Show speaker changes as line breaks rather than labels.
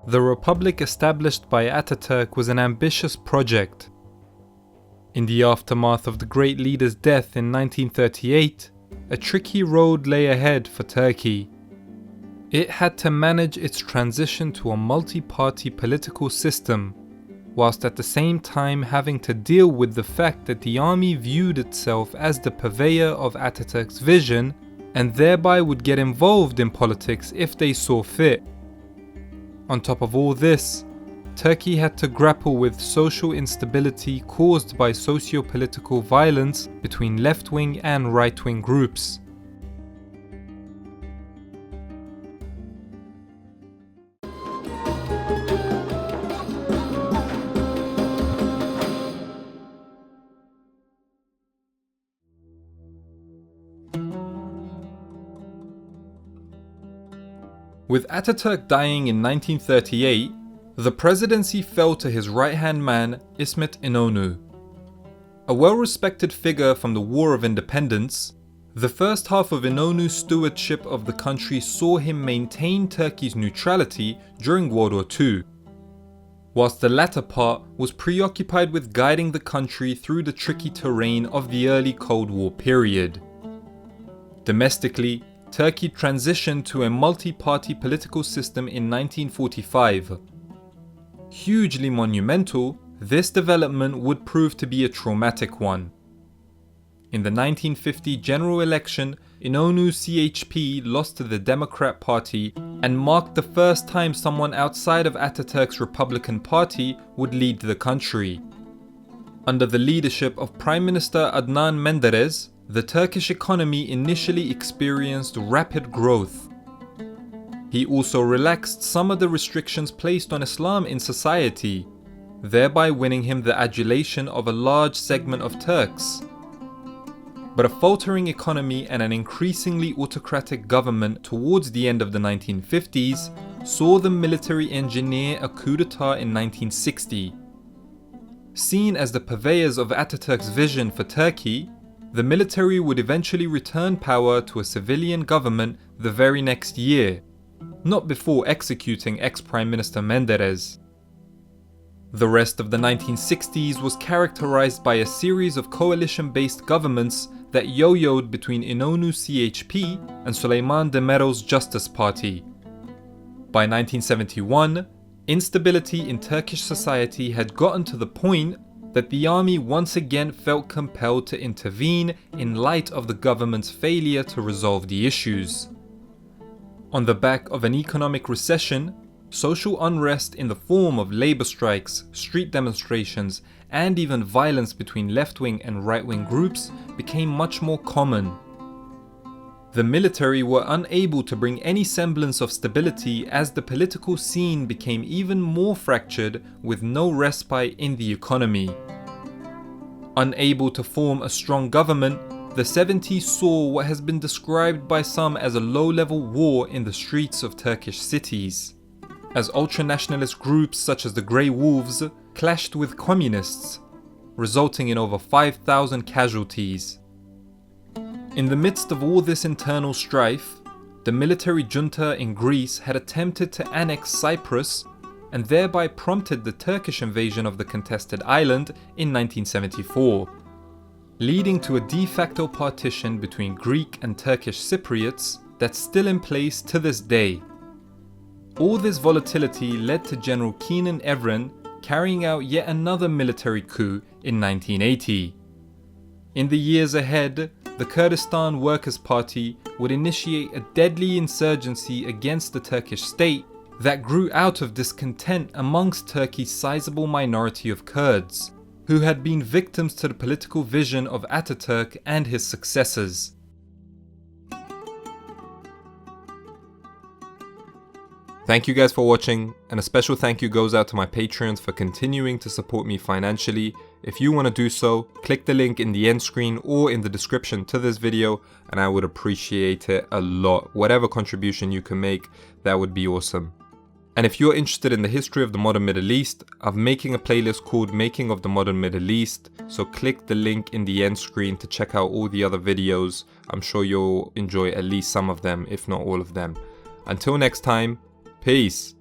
The republic established by Ataturk was an ambitious project. In the aftermath of the great leader's death in 1938, a tricky road lay ahead for Turkey. It had to manage its transition to a multi-party political system, whilst at the same time having to deal with the fact that the army viewed itself as the purveyor of Ataturk's vision and thereby would get involved in politics if they saw fit. On top of all this, Turkey had to grapple with social instability caused by socio-political violence between left-wing and right-wing groups. With Ataturk dying in 1938, the presidency fell to his right-hand man, İsmet İnönü. A well-respected figure from the War of Independence, the first half of İnönü's stewardship of the country saw him maintain Turkey's neutrality during World War II, whilst the latter part was preoccupied with guiding the country through the tricky terrain of the early Cold War period. Domestically, Turkey transitioned to a multi-party political system in 1945. Hugely monumental, this development would prove to be a traumatic one. In the 1950 general election, İnönü's CHP lost to the Democrat Party and marked the first time someone outside of Ataturk's Republican Party would lead the country. Under the leadership of Prime Minister Adnan Menderes, the Turkish economy initially experienced rapid growth. He also relaxed some of the restrictions placed on Islam in society, thereby winning him the adulation of a large segment of Turks. But a faltering economy and an increasingly autocratic government towards the end of the 1950s saw the military engineer a coup d'etat in 1960. Seen as the purveyors of Ataturk's vision for Turkey, the military would eventually return power to a civilian government the very next year, not before executing ex-Prime Minister Menderes. The rest of the 1960s was characterized by a series of coalition-based governments that yo-yoed between İnönü's CHP and Süleyman Demirel's Justice Party. By 1971, instability in Turkish society had gotten to the point that the army once again felt compelled to intervene in light of the government's failure to resolve the issues. On the back of an economic recession, social unrest in the form of labour strikes, street demonstrations, and even violence between left-wing and right-wing groups became much more common. The military were unable to bring any semblance of stability as the political scene became even more fractured with no respite in the economy. Unable to form a strong government, the 70s saw what has been described by some as a low-level war in the streets of Turkish cities, as ultra-nationalist groups such as the Grey Wolves clashed with communists, resulting in over 5,000 casualties. In the midst of all this internal strife, the military junta in Greece had attempted to annex Cyprus and thereby prompted the Turkish invasion of the contested island in 1974, leading to a de facto partition between Greek and Turkish Cypriots that's still in place to this day. All this volatility led to General Kenan Evren carrying out yet another military coup in 1980. In the years ahead, the Kurdistan Workers' Party would initiate a deadly insurgency against the Turkish state that grew out of discontent amongst Turkey's sizable minority of Kurds, who had been victims to the political vision of Ataturk and his successors. Thank you guys for watching, and a special thank you goes out to my Patreons for continuing to support me financially. If you want to do so, click the link in the end screen or in the description to this video, and I would appreciate it a lot. Whatever contribution you can make, that would be awesome. And if you're interested in the history of the modern Middle East, I'm making a playlist called Making of the Modern Middle East, so click the link in the end screen to check out all the other videos. I'm sure you'll enjoy at least some of them, if not all of them. Until next time, peace.